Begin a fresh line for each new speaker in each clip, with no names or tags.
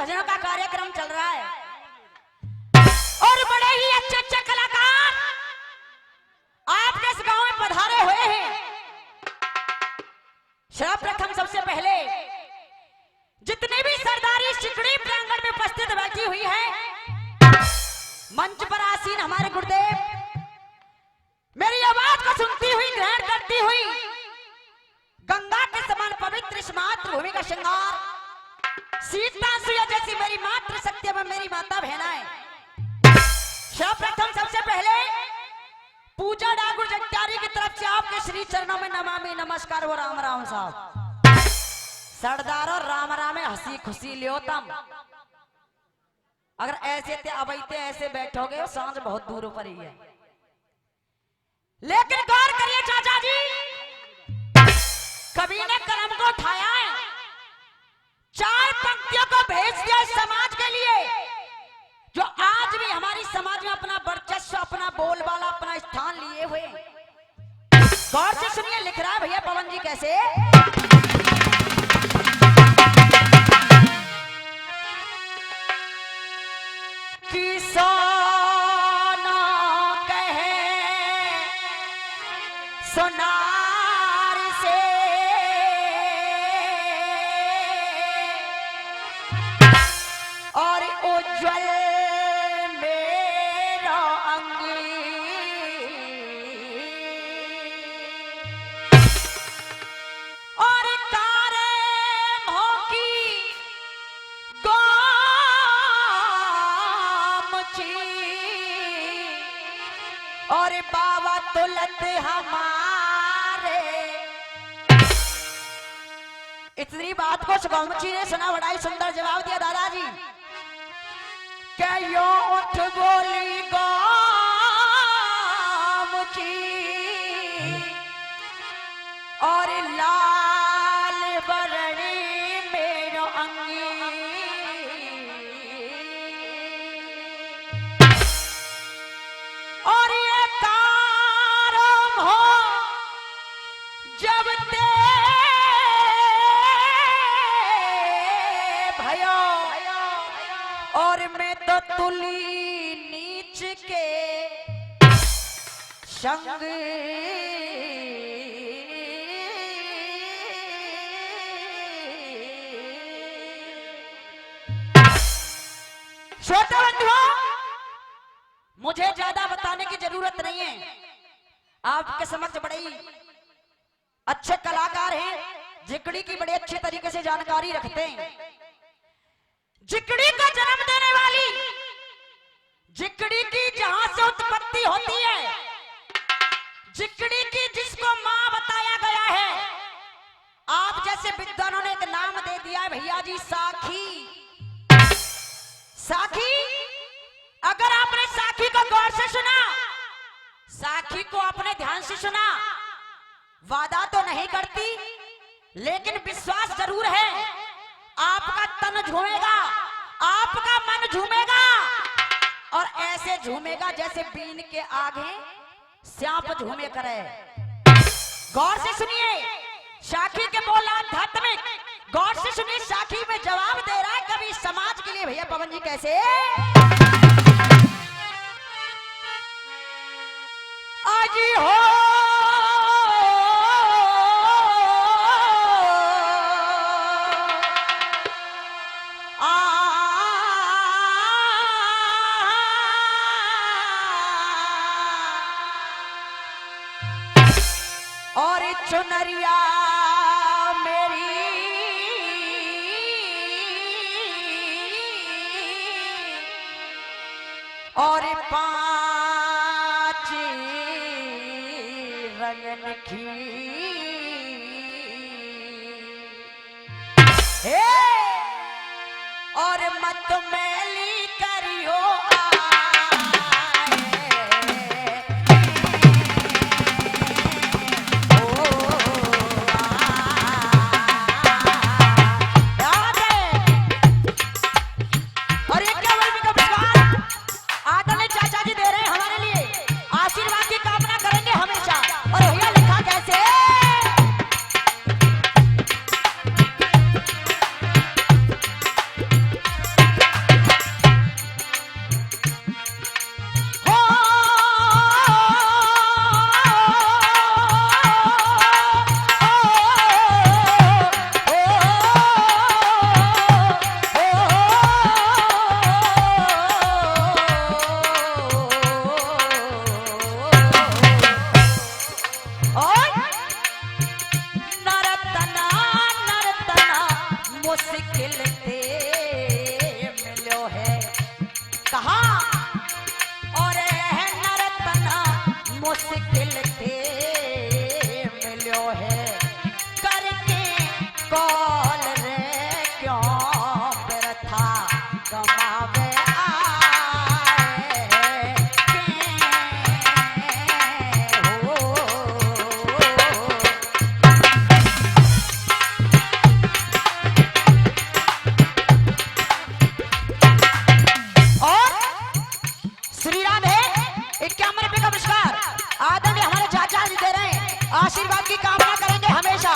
भजनों का कार्यक्रम चल रहा है और बड़े ही अच्छे अच्छे कलाकार आपके इस गांव में पधारे हुए हैं। सर्वप्रथम सबसे पहले जितने भी सरदारी सिकड़ी प्रांगण में उपस्थित बैठी हुई है, मंच पर आसीन हमारे गुरुदेव मेरी आवाज को सुनती हुई ग्रहण करती हुई गंगा के समान पवित्र इस मातृभूमि का श्रृंगार सीता सुया जैसी मेरी मातृ शक्ति में मेरी माता बहनाएं। सर्वप्रथम सबसे पहले पूजा डागुर जट्टारी की तरफ से आपके श्री चरणों में नमामि नमस्कार। वो राम राम साहब सरदार और राम राम में हंसी खुशी लियो तम। अगर ऐसे अबैते ऐसे बैठोगे सांझ बहुत दूर पर ही है। लेकिन गौर करिए चाचा जी, कवि ने कलम को उठाया है, 4 पंक्तियों को भेज दिया इस समाज के लिए जो आज भी हमारी समाज में अपना वर्चस्व, अपना बोलबाला, अपना स्थान लिए हुए। गौर से सुनिए, लिख रहा है भैया पवन जी कैसे। किसाना कहे सोनार से और उज्जवल मेरा अंगी और तारे भोंकी गामची और बाबा तुलत हमारे। इतनी बात को सुगमची ने सुना, बड़ा ही सुंदर जवाब दिया दादाजी। क्या यो उठ बोली गामची और लाल बरणी मेरो अंगी और ये कारम हो जब ते भयो और मैं तो तुली नीच के संग श्रोता बंधुओं, मुझे ज्यादा बताने की जरूरत नहीं है। आपके समक्ष बड़े ही अच्छे कलाकार हैं, जिकड़ी की बड़े अच्छे तरीके से जानकारी रखते हैं। जिकड़ी का जन्म देने वाली, जिकड़ी की जहां से उत्पत्ति होती है, जिकड़ी की जिसको मां बताया गया है, आप जैसे विद्वानों ने एक नाम दे दिया है भैया जी, साखी। साखी, अगर आपने साखी को गौर से सुना, साखी को आपने ध्यान से सुना, वादा तो नहीं करती लेकिन विश्वास जरूर है। आपका तन झूमेगा, आपका मन झूमेगा और ऐसे झूमेगा जैसे बीन के आगे सांप झूमे करे। गौर से सुनिए, साखी के बोल आध्यात्मिक। गौर से सुनिए, साखी में जवाब दे रहा है कभी समाज के लिए भैया पवन जी कैसे। आज हो और चुनरिया मेरी और 5 रंगन की और मत मैली करियो आशीर्वाद की कामना करेंगे हमेशा।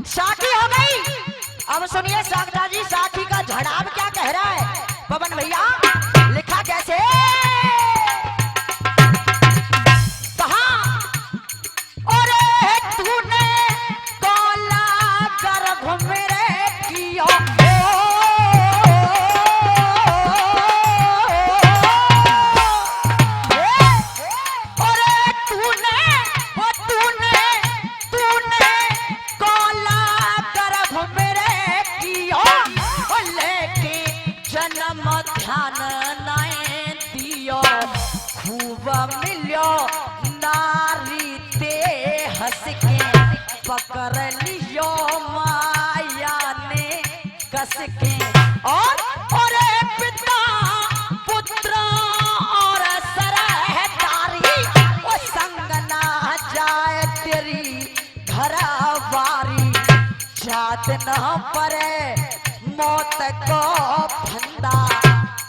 साखी हो गई। अब सुनिए सागता जी, साखी का झड़ाव क्या कह रहा है पवन भैया, लिखा कैसे, कहा अरे तूने काला गर्भ मेरे किया, ध्यान नाए दियो खूब मिलो नारी ते हंस के पकड़ लियो माया ने कस के, और पिता पुत्र और सरहदारी वो संग ना जाए तेरी घर बारी, जात न परे मौत को फंदा,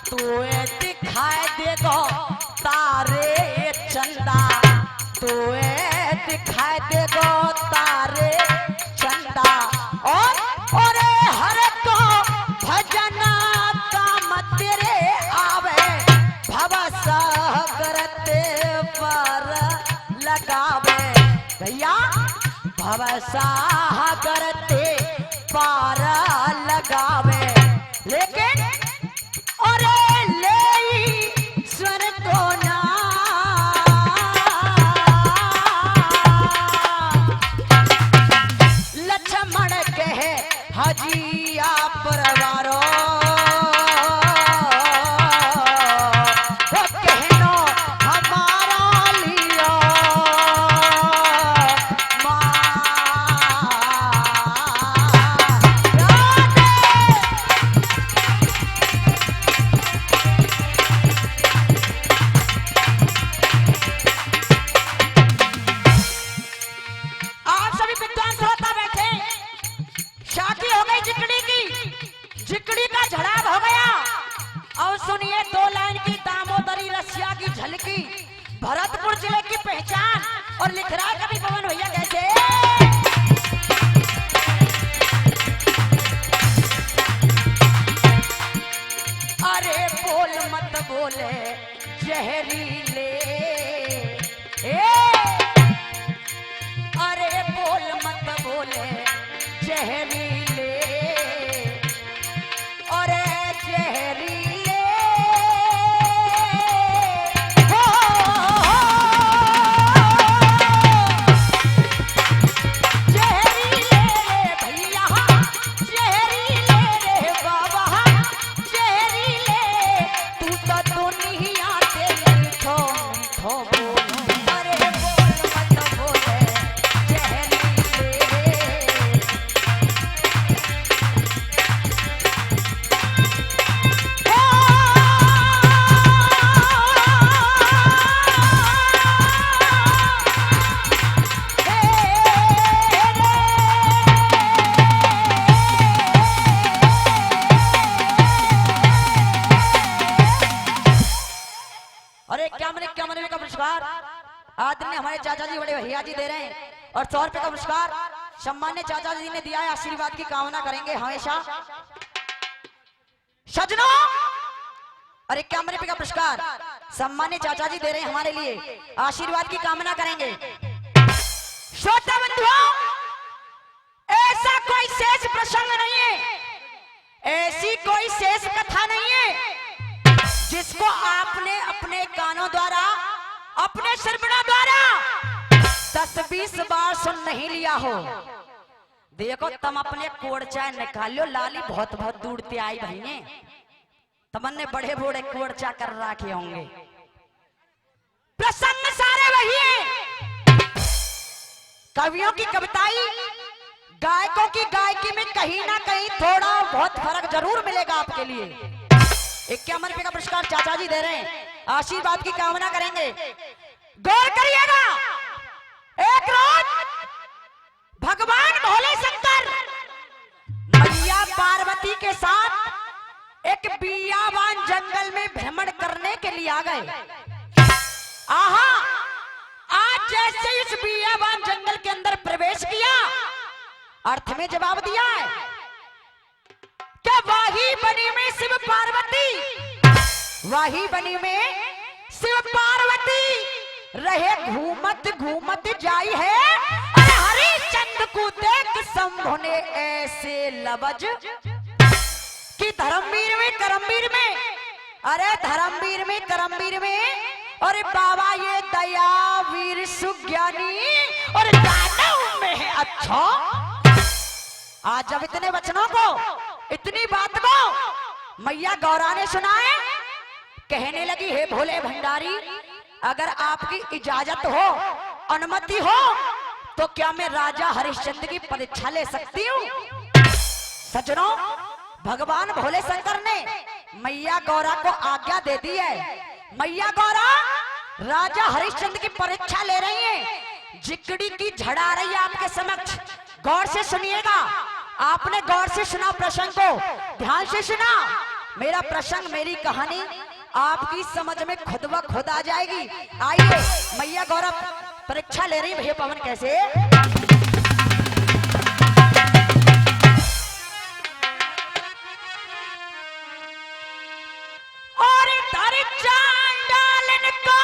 तोए दिखाई देगो तारे चंदा, तोए दिखाई देगो तारे चंदा, और हर को भजन काम तेरे आवे, भव सागर ते पर लगावे भैया, भव सागर ते पार लगावे, लेकिन अरे ले स्वर को ना लक्ष्मण कहे हजिया परवारो, वो कहनो हमारा लियो जिकड़ी का झड़ाव हो गया। और सुनिए दो लाइन की दामोदरी रसिया की झलकी, भरतपुर जिले की पहचान, और लिख रहा है कभी पवन भैया कैसे, अरे बोल मत बोले जहरीले, अरे बोल मत बोले जहरीले, आदरणीय हमारे चाचा जी बड़े भैया जी दे रहे हैं, और 100 रुपए का पुरस्कार सम्मान्य चाचा जी ने दिया है। आशीर्वाद की कामना करेंगे हमेशा सजनों, और 51 रुपए का पुरस्कार सम्मान्य चाचा जी दे रहे हैं हमारे लिए, आशीर्वाद की कामना करेंगे। श्रोता बंधुओं, ऐसा कोई शेष प्रसंग नहीं है, ऐसी कोई शेष कथा नहीं है जिसको आपने अपने कानों द्वारा, अपने श्रवण द्वारा 10-20 बार सुन नहीं लिया हो। देखो तुम अपने कोड़ चाय निकालो, लाली बहुत बहुत दूर से आई भैया, तमन्ने बड़े बड़े कोड़ चा कर रखे होंगे। प्रसंग सारे वही हैं, कवियों की कविताई, गायकों की गायकी में कहीं ना कहीं थोड़ा बहुत फर्क जरूर मिलेगा आपके लिए। 51 रुपए का पुरस्कार चाचा जी दे रहे हैं, आशीर्वाद की कामना करेंगे। गौर करिएगा, एक रोज भगवान भोले शंकर मैया पार्वती के साथ एक बियाबान जंगल में भ्रमण करने के लिए आ गए। आहा, आज जैसे इस बियाबान जंगल के अंदर प्रवेश किया, अर्थ में जवाब दिया है कि वाही बनी में शिव पार्वती, वाही बनी में शिव पार्वती रहे घूमत घूमत जाई है। अरे हरिश्चंद्र को देख शंभु ने ऐसे लबज कि धर्मवीर में करमवीर में, अरे धर्मवीर में करमवीर में, अरे बाबा ये दया वीर सुज्ञानी और दानव में है अच्छा। आज जब इतने वचनों को, इतनी बात को मैया गौरा ने सुना है, कहने लगी हे भोले भंडारी, अगर आपकी इजाजत हो, अनुमति हो, तो क्या मैं राजा हरिश्चंद्र की परीक्षा ले सकती हूँ? सज्जनों, भगवान भोले शंकर ने मैया गौरा को आज्ञा दे दी है। मैया गौरा राजा हरिश्चंद्र की परीक्षा ले रही है, जिकड़ी की झड़ा रही है आपके समक्ष। गौर से सुनिएगा, आपने गौर से सुना प्रसंग को, ध्यान से सुना। मेरा प्रसंग, मेरी कहानी आपकी समझ में खुद ब खुद आ जाएगी। आइए, मैया गौरा परीक्षा ले रही। भैया पवन कैसे? और धर चांडालन का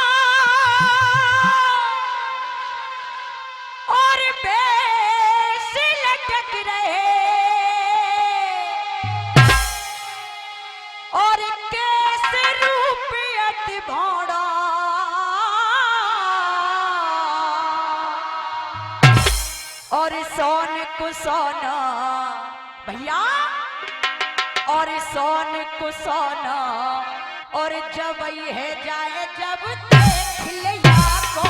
और बेस लटक रहे और कैसे रूपियत भौड़ा और सोन को सोना भैया, और सोन को सोना और जब है जाए जब देख लिया को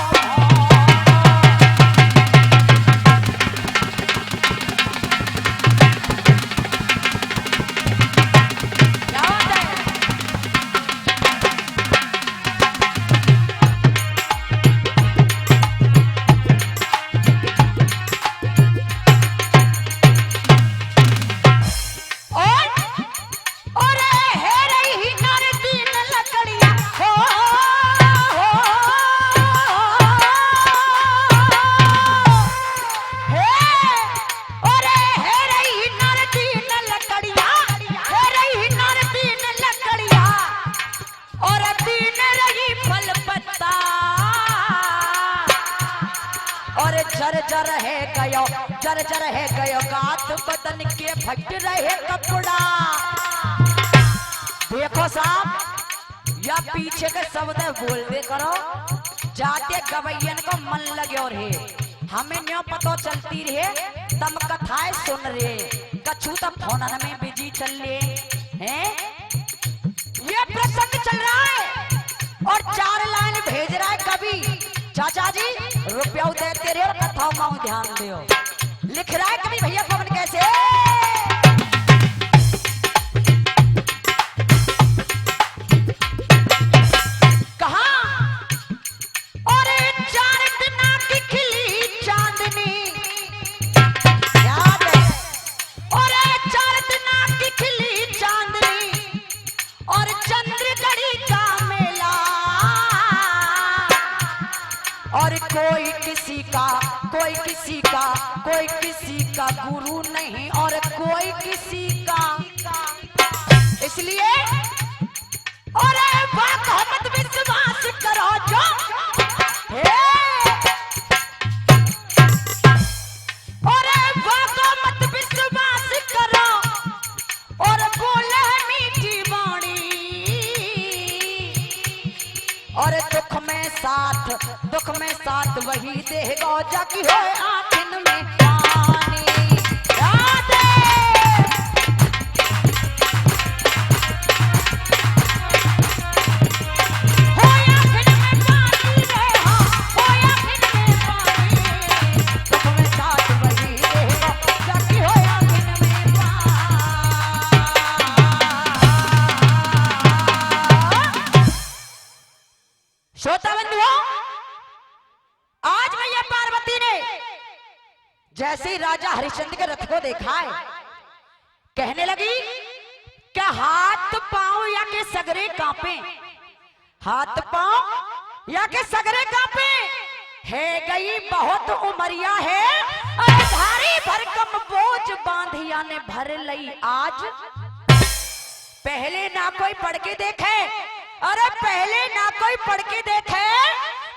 जर है गयो गात बदन के फट रहे कपड़ा। देखो साहब, या पीछे के शब्द बोल दे करो, जाते गवैयन को मन लगे और है, हमें न्यों पतो चलती रहे, तम कथाएं सुन रहे, कछु तो फोन में बिजी चल रहे हैं। ये प्रसंग चल रहा है और 4 लाइन भेज रहा है कवि, चाचा जी रुपया देते रहे और कथाओं में ध्यान दो। लिख रहा है कभी भैया पवन कैसे? कहा और 4 दिना की खिली चांदनी, याद है, और 4 दिना की खिली चांदनी और चंद्रगढ़ी का मेला, और कोई किसी का गुरु नहीं और कोई किसी का, इसलिए और मत विश्वास करो जो और मत विश्वास करो और बोले मीठी वाणी, और दुख में साथ वही देगा जाकी हो आखिन में पानी। याद हो आखिन में पानी रे, हो आखिन में पानी, दुख में साथ वही देगा जाकी हो आखिन में पानी। श्रोता बंधुओं, आज मैया पार्वती ने जैसे ही राजा हरिश्चंद्र के रथ को देखा है, कहने लगी क्या हाथ पांव या के सगरे कांपे, हाथ पांव या के सगरे कांपे, है गई बहुत उमरिया है, अरे भारी भरकम बोझ बांधिया ने भर लई आज। पहले ना कोई पढ़ के देखे, अरे पहले ना कोई पढ़ के देखे,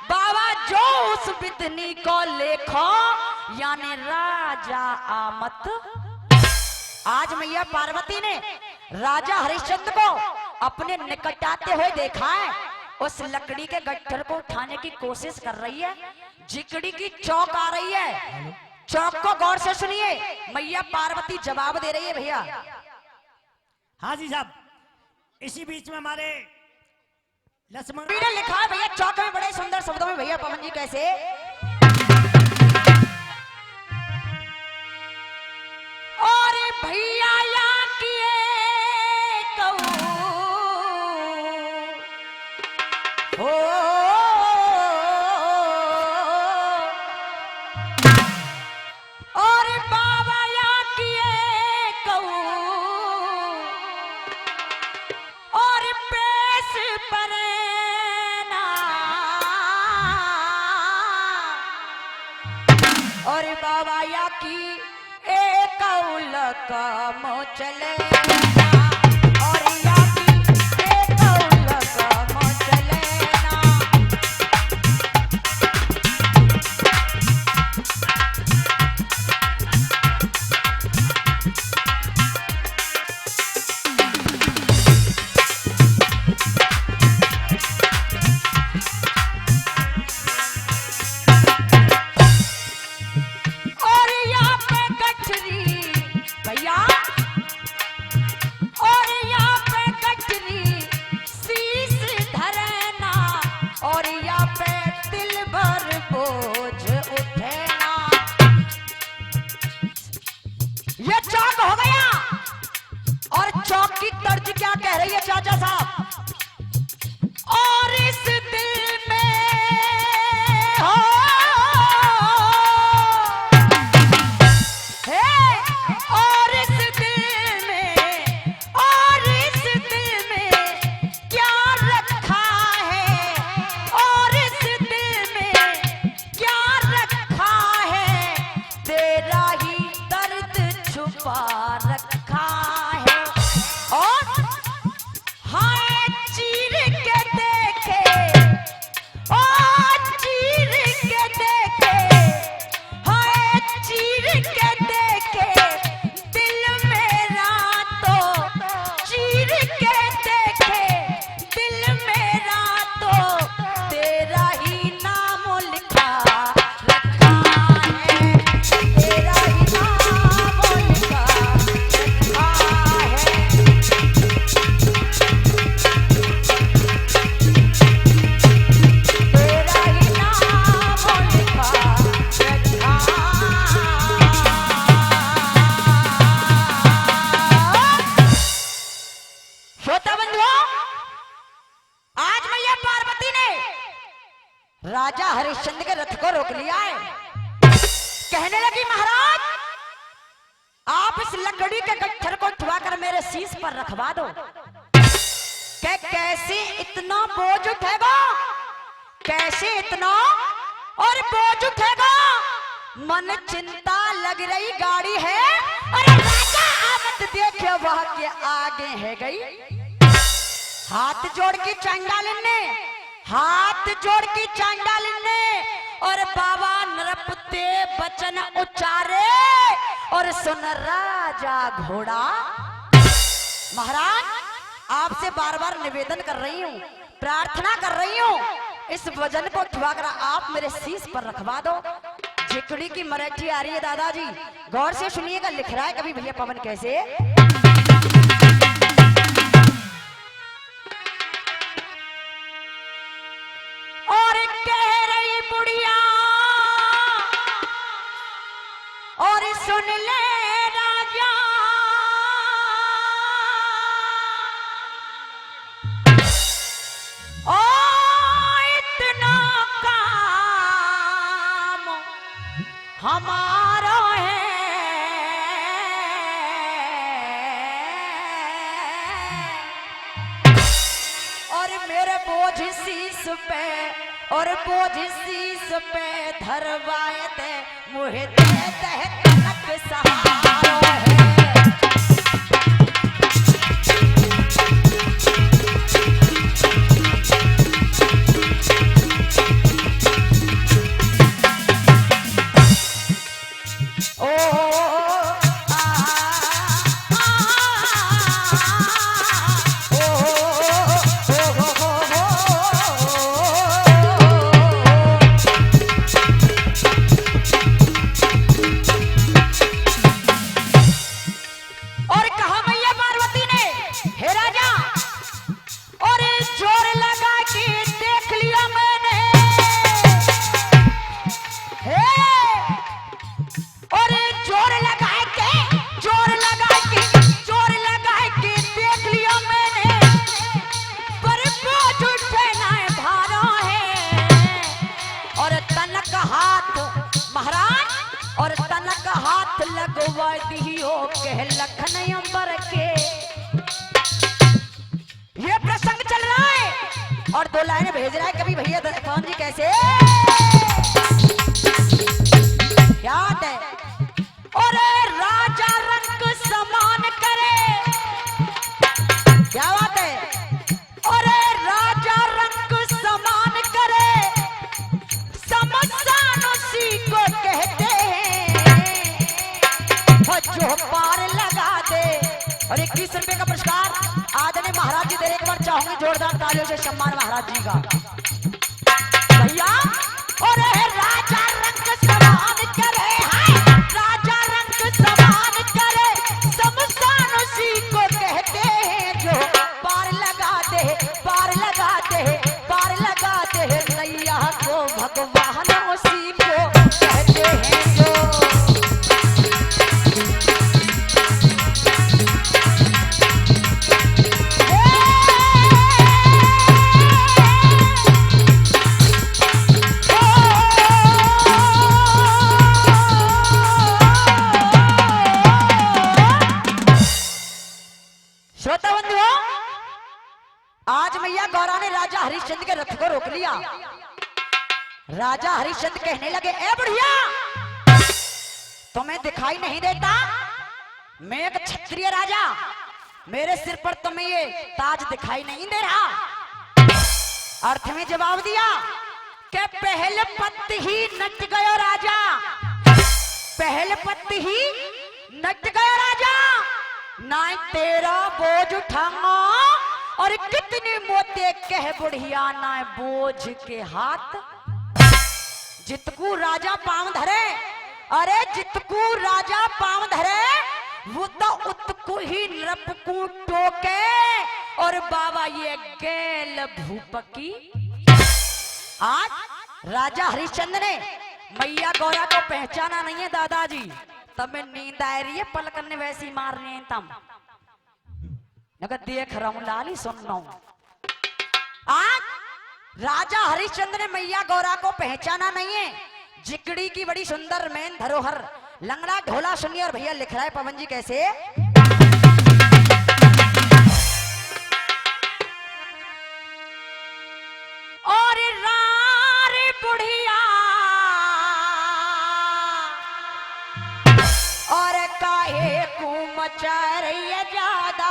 बाबा जो उस बितनी को लेखो, यानी राजा आमत। आज मैया पार्वती ने राजा हरिश्चंद्र को अपने निकट आते हुए देखा है। उस लकड़ी के गट्ठर को उठाने की कोशिश कर रही है, जिकड़ी की चौक आ रही है। चौक को गौर से सुनिए, मैया पार्वती जवाब दे रही है। भैया
हाँ जी साहब, इसी बीच में हमारे लक्ष्मण
ने लिखा है भैया चौक में बड़े सुंदर शब्दों में। भैया पवन जी कैसे? और भैया या किए कहूं हो, और बाबा या किए कहूं, और पेश पर ना, और बाबा या की एक कम चले ना, और या की एक कम चले ना। और यहाँ पे गठरी भैया, और यहाँ पे गठरी शीश धरना, और यहाँ पे दिल भर बोझ उठेना। ये चौक हो गया। और चौक की तर्ज क्या कह रही है चाचा साहब? और इस दिल में हो है, और इस दिल में, और इस दिल में क्या रखा है, और इस दिल में क्या रखा है, तेरा ही दर्द छुपा रखा है। और हाय चीर के देखे, ओ चीर के देखे, हाय चीर के देखे, दिल मेरा तो चीर के देखे, दिल मेरा तो तेरा ही नाम लिखा रखा है, तेरा ही नाम लिखा रखा है। तेरा ही नाम लिखा रखा। श्रोता बंधुओं, आज मैया पार्वती ने राजा हरिश्चंद्र के रथ को रोक लिया है। कहने लगी महाराज, आप इस लकड़ी के गट्ठर को उठवाकर मेरे शीश पर रखवा दो। कैसे इतना बोझ उठेगा, कैसे इतना और बोझ उठेगा? मन चिंता लग रही गाड़ी है, अरे राजा आमद देखे वह के आगे है गई। हाथ जोड़ की चांडालिन ने, हाथ जोड़ की चांडालिन ने, और बाबा नरपते बचन उच्चारे, और सुन राजा घोड़ा। महाराज आपसे बार बार निवेदन कर रही हूँ, प्रार्थना कर रही हूँ, इस वजन को उठवाकर आप मेरे शीश पर रखवा दो। झिकड़ी की मराठी आ रही है दादाजी, गौर से सुनिएगा। लिख रहा है कभी भैया पवन कैसे? और कह रही बुढ़िया, और सुन ले राजा, ओ इतना काम हमारा है, और मेरे बोझ शीश पे, और बोझ शीस पे धरवाए थे मुहे दे दे तनक सहारो है। लगवा दियो कह लखन अंबर के। ये प्रसंग चल रहा है और दो लाइनें भेज रहा है कभी भैया कौन जी कैसे याद है। और राजा रंग समान करे, क्या बात है। और राजा रंग समान करे समसान उसी को कहते जो पार लगा दे। और 21 रुपए का पुरस्कार आदरणीय महाराज जी दे। एक बार चाहूंगी जोरदार तालियों से सम्मान महाराज जी का भैया। और राजा रंग समान करे, राजा रंग समान करे समसान उसी को कहते हैं जो पार लगा दे, पार लगा दे, पार लगा दे नैया को भगवान उसी को कहते हैं जो। आज मैया गौरा ने राजा हरिश्चंद्र के रथ को रोक लिया। राजा हरिश्चंद्र कहने लगे, ए बुढ़िया तुम्हें दिखाई नहीं देता मैं एक क्षत्रिय राजा, मेरे सिर पर तुम्हें ये ताज दिखाई नहीं दे रहा। अर्थ में जवाब दिया कि पहले पत्ती ही नच गयो राजा, पहले पत्ती ही नच गयो राजा, ना तेरा बोझ उठाऊंगा और कितने मोते कह बुढ़िया ना बोझ के हाथ। जितकू राजा पांव धरे, अरे जितकू राजा पांव धरे वो तो उतकू ही नरपकू टोके। और बाबा ये गेल भूपकी। आज राजा हरिश्चंद्र ने मैया गौरा को पहचाना नहीं है दादाजी, तब में नींद आ रही है पलकन ने वैसी मारने हैं तम देख रहा हूं लाली सुन रहा हूं। आज राजा हरिश्चंद्र ने मैया गौरा को पहचाना नहीं है। जिगड़ी की बड़ी सुंदर मैन धरोहर लंगड़ा ढोला सुनिए। और भैया लिख रहा है पवन जी कैसे। और रारे बुढ़िया और काहे को मचा रही है ज्यादा।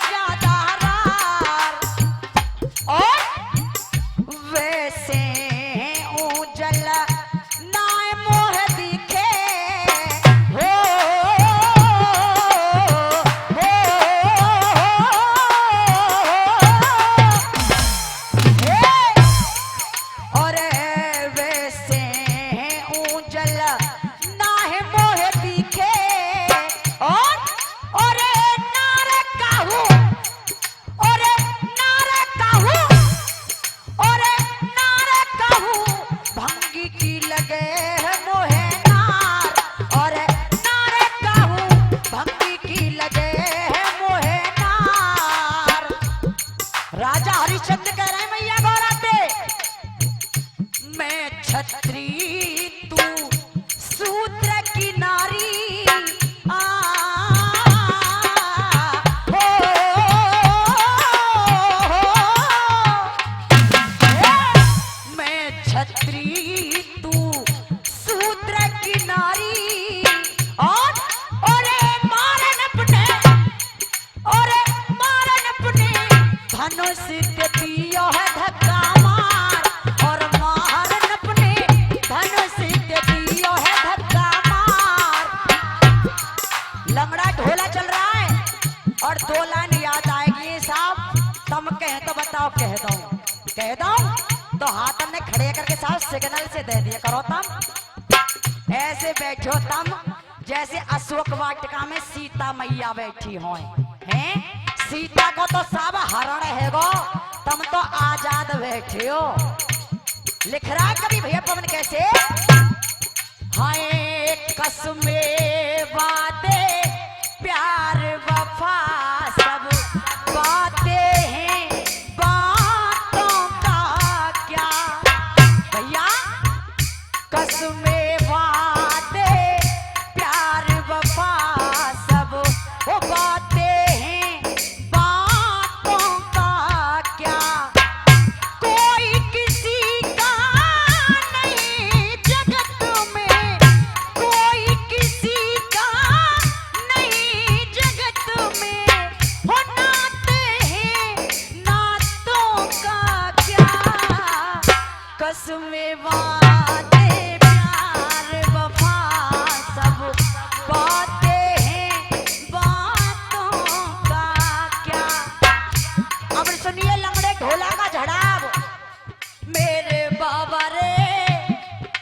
ज्यादा छत्री तू सूत्र की नारी आ हो, मैं छत्री तू सूत्र की नारी और मारन अपने धनुष दियो है धक्का मार और मारन अपने धनुष दियो है धक्का मार। लंगड़ा ढोला चल रहा है और 2 लाइन याद आएगी साहब, तुम कह तो बताओ, कह दो तो हाथ हमने खड़े करके साहब सिग्नल से दे दिया करो, तुम ऐसे बैठो तुम जैसे अशोक वाटिका में सीता मैया बैठी हो हैं। सीता को तो सब हरण है गो, तुम तो आजाद बैठे हो। लिख रहा है कभी भैया पवन कैसे, हाय कसमे वादे प्यार वफा सब बातें हैं, बातों का क्या भैया, कसमे वादे प्यार वफा सब वो बातें हैं, बातों का क्या, कोई किसी का नहीं जगत में, कोई किसी का नहीं जगत में, वो नाते हैं नातों का क्या, कसमे वादे प्यार वफा सब बातें हैं, बातों का क्या। अब सुनिए लंगड़े ढोला का झड़ाव, मेरे बाबा रे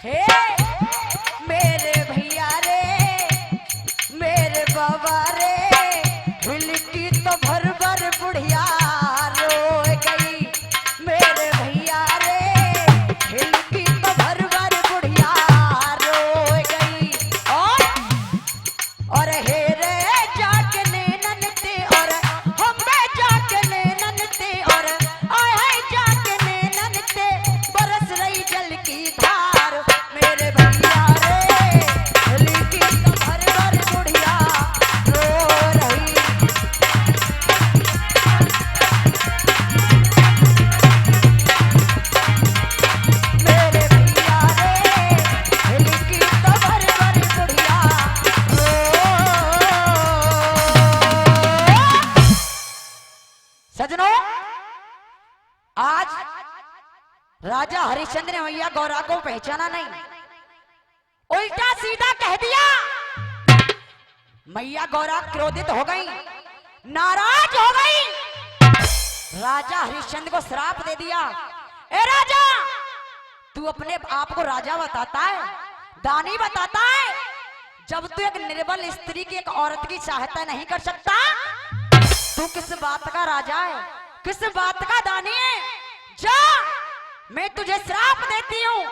हे, मेरे भैया रे, मेरे बाबा रे, हिलकी तो भर भर बुढ़िया रो गई, मेरे भैया रे, हिलकी तो भर भर बुढ़िया रो गई। और हे रे जाके नैनन ते और हम जाके नैनन ते और आए जाके नैनन ते बरस रही जल की धार, मेरे भैया रे, हिलकी तो भर भर बुढ़िया रो रही। मेरे भैया रे, हिलकी तो भर भर बुढ़िया सजनों, आज राजा हरिश्चंद्र ने मैया गौरा को पहचाना नहीं, उल्टा सीधा कह दिया। मैया गौरा क्रोधित हो गई, नाराज हो गई, राजा हरिश्चंद्र को श्राप दे दिया। ए राजा, तू अपने आप को राजा बताता है, दानी बताता है, जब तू एक निर्बल स्त्री की, एक औरत की सहायता नहीं कर सकता, तू किस बात का राजा है, किस बात का दानी है। जा, मैं तुझे श्राप देती हूँ,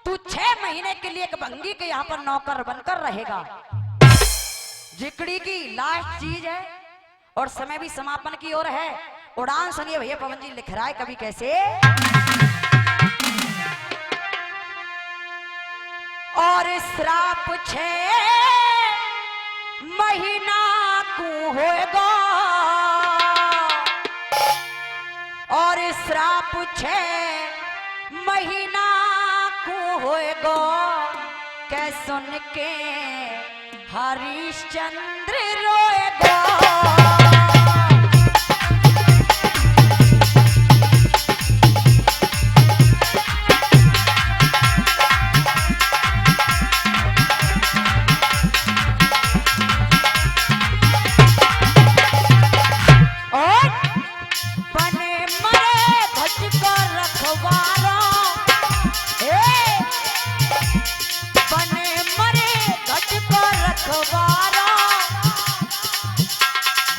तू 6 महीने के लिए एक बंगी के यहाँ पर नौकर बनकर रहेगा। जिकड़ी की लास्ट चीज है और समय भी समापन की ओर है। उड़ान सुनिए भैया पवन जी, लिख रहा है कभी कैसे, और श्राप 6 महीना को होएगा, और श्राप 6 महीना को होएगा, कै सुन के हरिश्चंद्र रोएगा।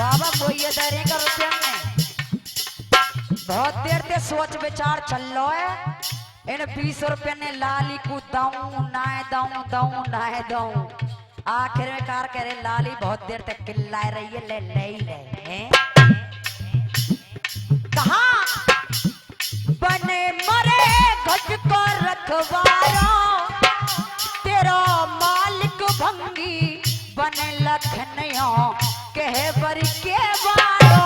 बाबा बोइए दरे का रुपया में बहुत देर से सोच विचार चल लो है। इन 20 रुपये ने लाली को दाऊं नाए दाऊं दाऊं नाए दाऊं, आखिर में कार करे लाली बहुत देर तक चिल्ला रही है, ले ही रहे हैं। कहा बने मरे घट को रखवारा, यो कह बर के बारो।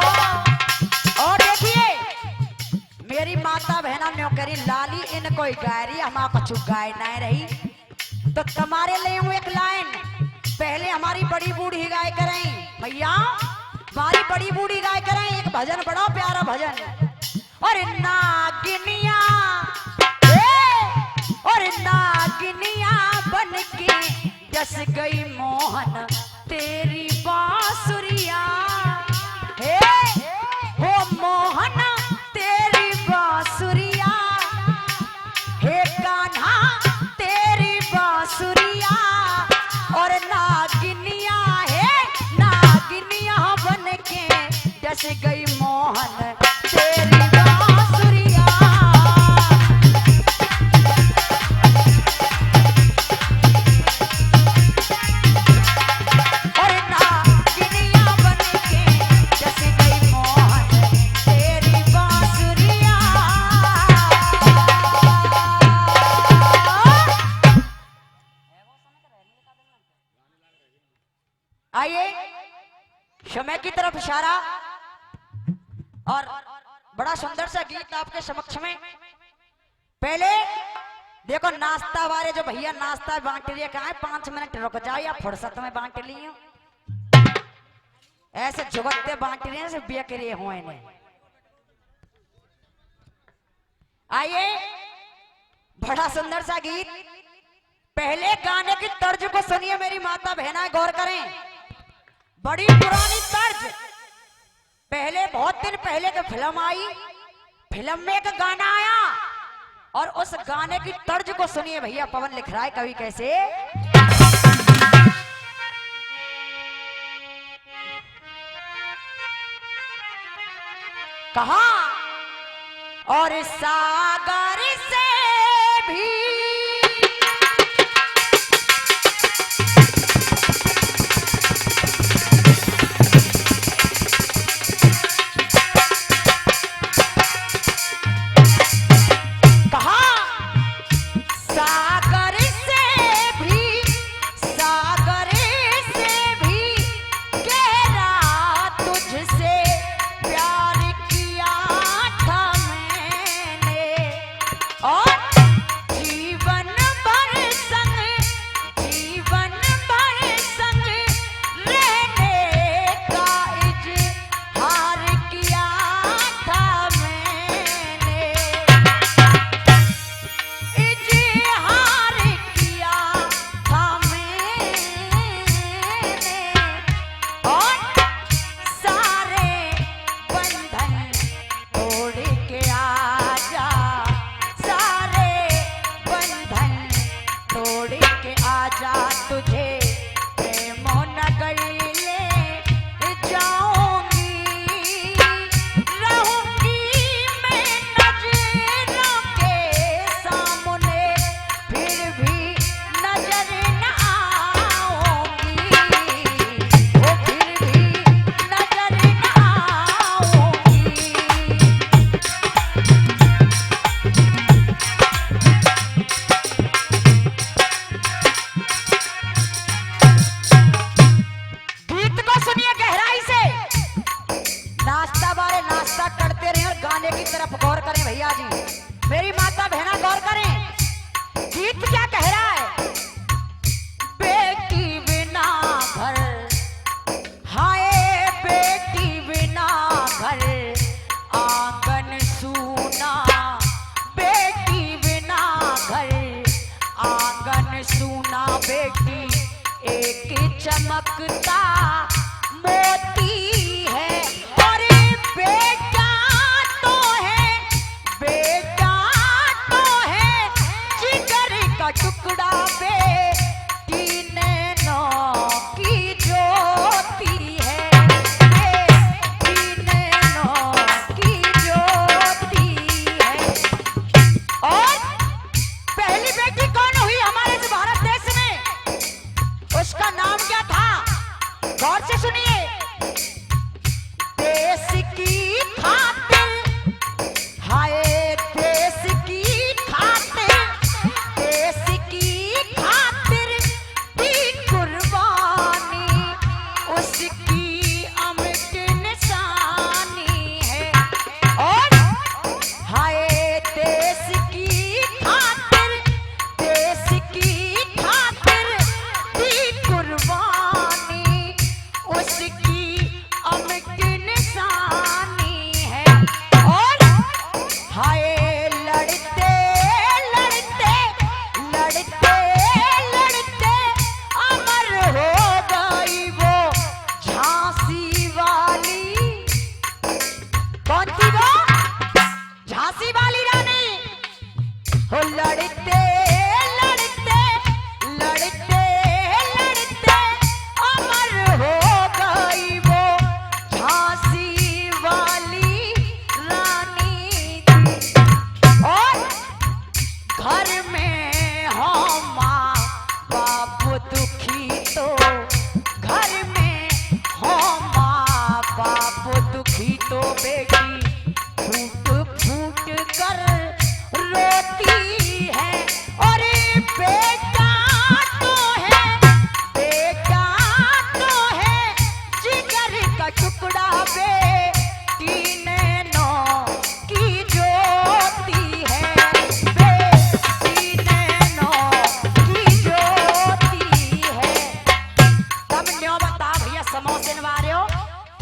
और देखिए मेरी माता बहना न्यो करी लाली इन कोई गायरी हमारा कछु गाय नहीं रही। तो तुम्हारे लिए हूँ एक लाइन, पहले हमारी बड़ी बूढ़ी गाय करें भैया, हमारी बड़ी बूढ़ी गाय करें एक भजन, बड़ा प्यारा भजन। और नागिनिया और नागिनिया बन के जस गई मोहन तेरी बांसुरिया, हे हो मोहन तेरी बांसुरिया, हे कान्हा तेरी बांसुरिया। और नागिनिया है नागिनिया बन के जस गई मोहन तेरी बांसुरिया। और नागिनिया बन के जस गई मोहन तेरी बांसुरिया। आइए समय की तरफ इशारा और बड़ा सुंदर सा गीत आपके समक्ष में। पहले देखो नाश्ता वाले जो भैया नाश्ता बांट रही है, कहा 5 मिनट रुक जाओ या फुर्सत में बांट ली हो, ऐसे जुगत्ते बांट रहे हैं ऐसे बेक रहे हुए ने। आइए बड़ा सुंदर सा गीत, पहले गाने की तर्ज को सुनिए मेरी माता बहना, गौर करें, बड़ी पुरानी तर्ज। पहले बहुत दिन पहले की फिल्म आई, फिल्म में एक गाना आया और उस गाने की तर्ज को सुनिए भैया। पवन लिख रहा है कवि कैसे, कहा और सागर से भी चमकता मोती है और बेटा तो है जिगर का टुकड़ा बेटी नैनों की ज्योति है, बेटी नैनों की ज्योति है। और पहली बेटी कौन हुई हमारे इस भारत देश में, उसका नाम क्या था? गौर से सुनिए, हो लड़ते लड़ते लड़ते लड़ते अमर हो गई वो झांसी वाली रानी थी। और घर में हो माँ बाप दुखी तो घर में हो माँ बाप दुखी तो बेटी फूट फूट कर रोती है। और बेटा तो है जिगर का टुकड़ा बेटी नैनों की ज्योति है। बेटी नैनों की ज्योति है। तब न्यों बता भैया समोसे वारियो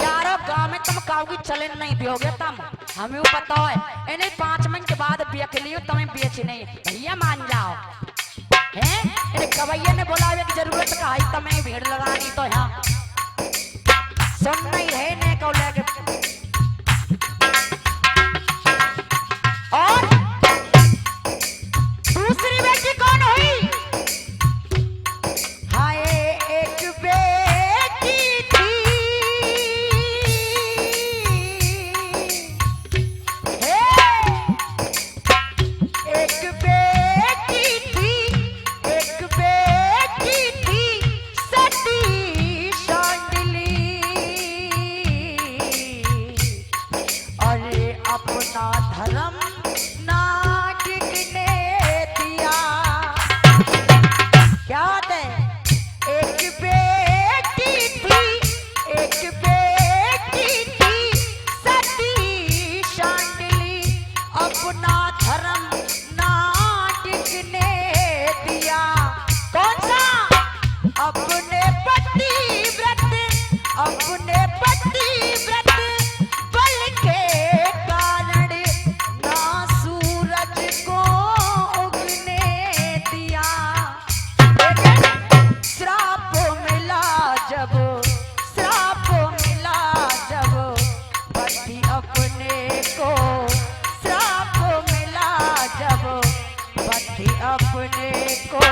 त्यारो गांव में तुम काउगी चलन नहीं दियोगे तुम हमें पता है। इन्हें 5 मिनट के बाद बेच लियो तुम्हें बेच नहीं भैया मान जाओ हैं। इन्हें कवैया ने बोलावे की जरूरत का है तुम्हें भीड़ लगानी तो यहाँ सुन नहीं है ने को लेके। और दूसरी बेटी कौन हुई? हाय एक बेटी थी एक बेटी थी सती शांडिली। अरे अपना धर्म ना टिकने दिया। क्या दे एक बेटी थी सती शांडिली अपना धर्म ना टिकने दिया। कौन सा? अपने पति व्रत बल के कारण ना सूरज को उगने दिया। लेकिन श्राप मिला जब पति अपने को श्राप मिला जब पति अपने को